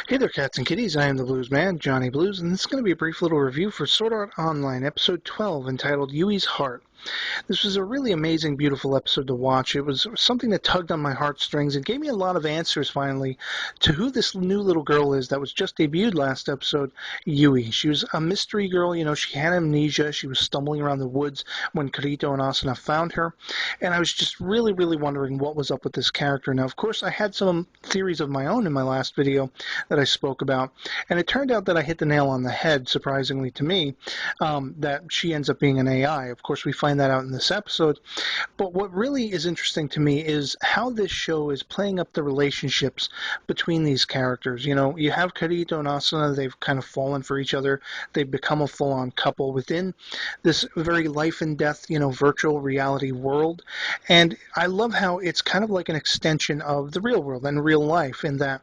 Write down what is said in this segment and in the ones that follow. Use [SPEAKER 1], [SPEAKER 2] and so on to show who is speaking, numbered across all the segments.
[SPEAKER 1] Hey there, cats and kitties. I am the Blues Man, Johnny Blues, and this is going to be a brief little review for Sword Art Online, episode 12, entitled Yui's Heart. This was a really amazing, beautiful episode to watch. It was something that tugged on my heartstrings and gave me a lot of answers, finally, to who this new little girl is that was just debuted last episode, Yui. She was a mystery girl. She had amnesia. She was stumbling around the woods when Kirito and Asuna found her, and I was just really, really wondering what was up with this character. Now, of course, I had some theories of my own in my last video that I spoke about, and it turned out that I hit the nail on the head, surprisingly to me, that she ends up being an AI. Of course, we find that out in this episode. But what really is interesting to me is how this show is playing up the relationships between these characters. You have Kirito and Asuna. They've kind of fallen for each other. They've become a full-on couple within this very life and death, virtual reality world. And I love how it's kind of like an extension of the real world and real life, in that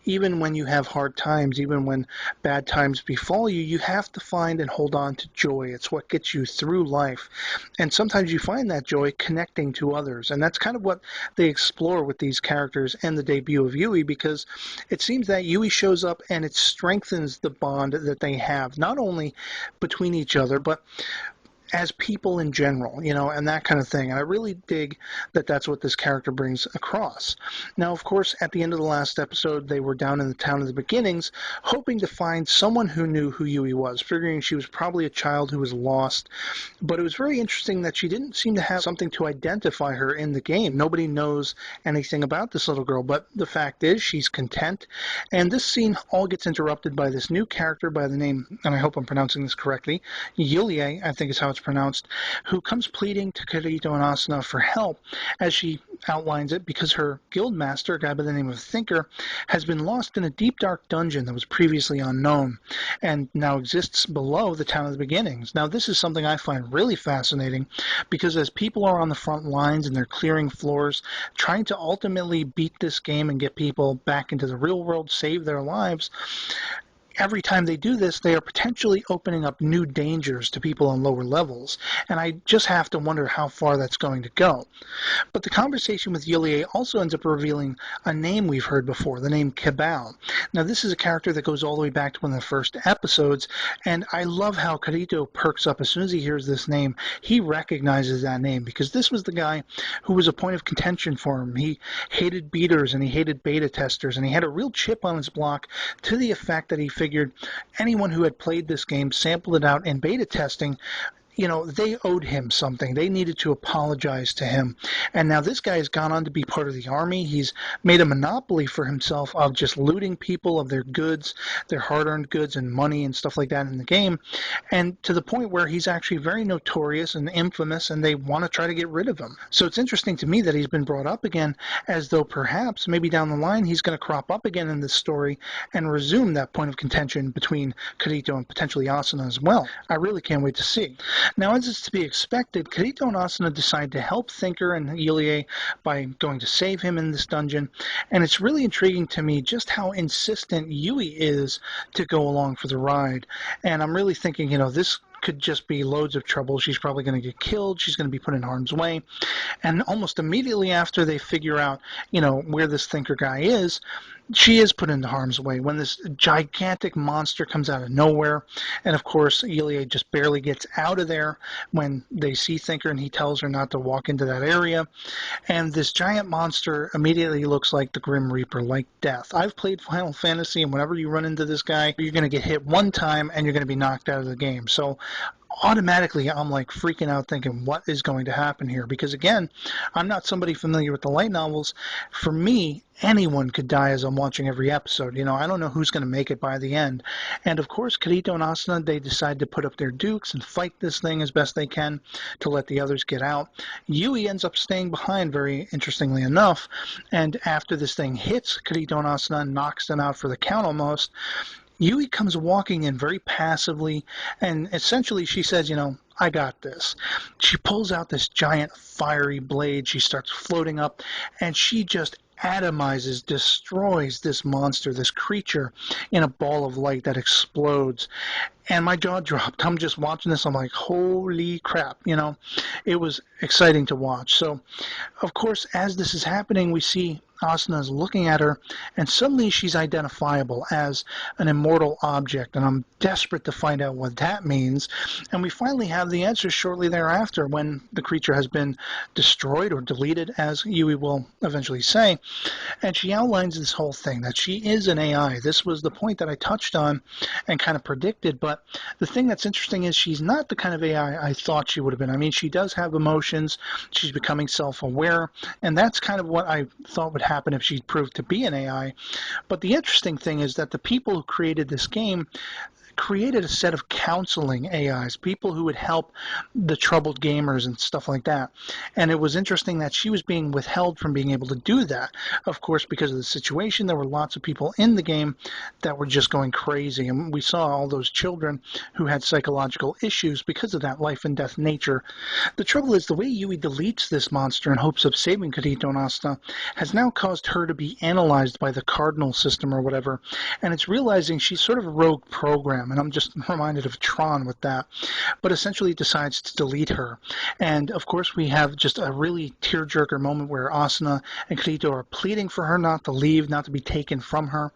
[SPEAKER 1] even when you have hard times, even when bad times befall you, you have to find and hold on to joy. It's what gets you through life. And sometimes you find that joy connecting to others. And that's kind of what they explore with these characters and the debut of Yui, because it seems that Yui shows up and it strengthens the bond that they have, not only between each other, but as people in general, and that kind of thing. And I really dig that that's what this character brings across. Now, of course, at the end of the last episode, they were down in the town of the beginnings, hoping to find someone who knew who Yui was, figuring she was probably a child who was lost. But it was very interesting that she didn't seem to have something to identify her in the game. Nobody knows anything about this little girl, but the fact is she's content. And this scene all gets interrupted by this new character by the name, and I hope I'm pronouncing this correctly, Yulie, I think is how it's pronounced, who comes pleading to Kirito and Asuna for help, as she outlines it, because her guild master, a guy by the name of Thinker, has been lost in a deep dark dungeon that was previously unknown and now exists below the town of the beginnings. Now, this is something I find really fascinating, because as people are on the front lines and they're clearing floors, trying to ultimately beat this game and get people back into the real world, save their lives, every time they do this, they are potentially opening up new dangers to people on lower levels, and I just have to wonder how far that's going to go. But the conversation with Yulie also ends up revealing a name we've heard before, the name Cabal. Now, this is a character that goes all the way back to one of the first episodes, and I love how Kirito perks up as soon as he hears this name. He recognizes that name, because this was the guy who was a point of contention for him. He hated beaters, and he hated beta testers, and he had a real chip on his block, to the effect that he figured anyone who had played this game, sampled it out in beta testing, they owed him something. They needed to apologize to him. And now this guy has gone on to be part of the army. He's made a monopoly for himself of just looting people of their goods, their hard-earned goods and money and stuff like that in the game, and to the point where he's actually very notorious and infamous, and they want to try to get rid of him. So it's interesting to me that he's been brought up again, as though perhaps maybe down the line he's going to crop up again in this story and resume that point of contention between Kirito and potentially Asuna as well. I really can't wait to see. Now, as is to be expected, Kirito and Asuna decide to help Thinker and Yulie by going to save him in this dungeon, and it's really intriguing to me just how insistent Yui is to go along for the ride. And I'm really thinking, this could just be loads of trouble. She's probably going to get killed. She's going to be put in harm's way. And almost immediately after they figure out, where this Thinker guy is, she is put into harm's way when this gigantic monster comes out of nowhere. And of course, Yulie just barely gets out of there when they see Thinker, and he tells her not to walk into that area. And this giant monster immediately looks like the Grim Reaper, like death. I've played Final Fantasy, and whenever you run into this guy, you're going to get hit one time and you're going to be knocked out of the game. So automatically I'm like freaking out, thinking, what is going to happen here? Because again, I'm not somebody familiar with the light novels. For me, anyone could die as I'm watching every episode. I don't know who's going to make it by the end. And of course, Kirito and Asuna, they decide to put up their dukes and fight this thing as best they can to let the others get out. Yui ends up staying behind, very interestingly enough. And after this thing hits Kirito and Asuna, knocks them out for the count almost, Yui comes walking in very passively, and essentially she says, I got this. She pulls out this giant fiery blade. She starts floating up, and she just atomizes, destroys this monster, this creature, in a ball of light that explodes. And my jaw dropped. I'm just watching this. I'm like, holy crap. It was exciting to watch. So, of course, as this is happening, we see Asuna is looking at her, and suddenly she's identifiable as an immortal object, and I'm desperate to find out what that means. And we finally have the answer shortly thereafter when the creature has been destroyed or deleted, as Yui will eventually say. And she outlines this whole thing, that she is an AI. This was the point that I touched on and kind of predicted, but the thing that's interesting is she's not the kind of AI I thought she would have been. I mean, she does have emotions, she's becoming self-aware, and that's kind of what I thought would happen if she proved to be an AI. But the interesting thing is that the people who created this game created a set of counseling AIs, people who would help the troubled gamers and stuff like that. And it was interesting that she was being withheld from being able to do that. Of course, because of the situation, there were lots of people in the game that were just going crazy. And we saw all those children who had psychological issues because of that life and death nature. The trouble is, the way Yui deletes this monster in hopes of saving Kirito and Asta has now caused her to be analyzed by the cardinal system or whatever. And it's realizing she's sort of a rogue program. And I'm just reminded of Tron with that. But essentially it decides to delete her. And of course we have just a really tearjerker moment where Asuna and Kirito are pleading for her not to leave, not to be taken from her.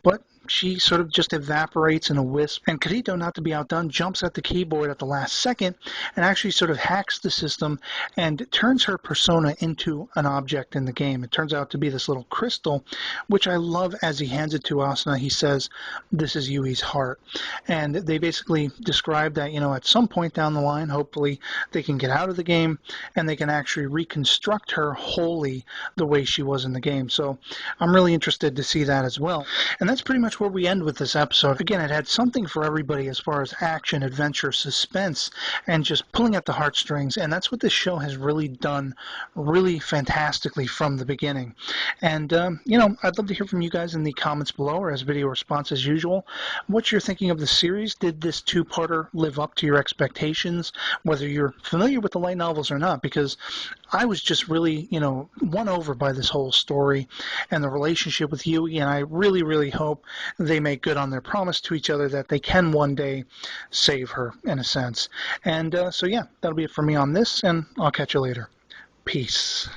[SPEAKER 1] But she sort of just evaporates in a wisp, and Kirito, not to be outdone, jumps at the keyboard at the last second and actually sort of hacks the system and turns her persona into an object in the game. It turns out to be this little crystal, which I love. As he hands it to Asuna, he says, "This is Yui's heart." And they basically describe that, at some point down the line, hopefully they can get out of the game and they can actually reconstruct her wholly the way she was in the game. So I'm really interested to see that as well. And that's pretty much where we end with this episode. Again, it had something for everybody as far as action, adventure, suspense, and just pulling at the heartstrings. And that's what this show has really done really fantastically from the beginning. And, I'd love to hear from you guys in the comments below or as video response as usual. What you're thinking of the series. Did this two-parter live up to your expectations, whether you're familiar with the light novels or not? Because I was just really, won over by this whole story and the relationship with Yui, and I really, really hope they make good on their promise to each other that they can one day save her, in a sense. And so, yeah, that'll be it for me on this, and I'll catch you later. Peace.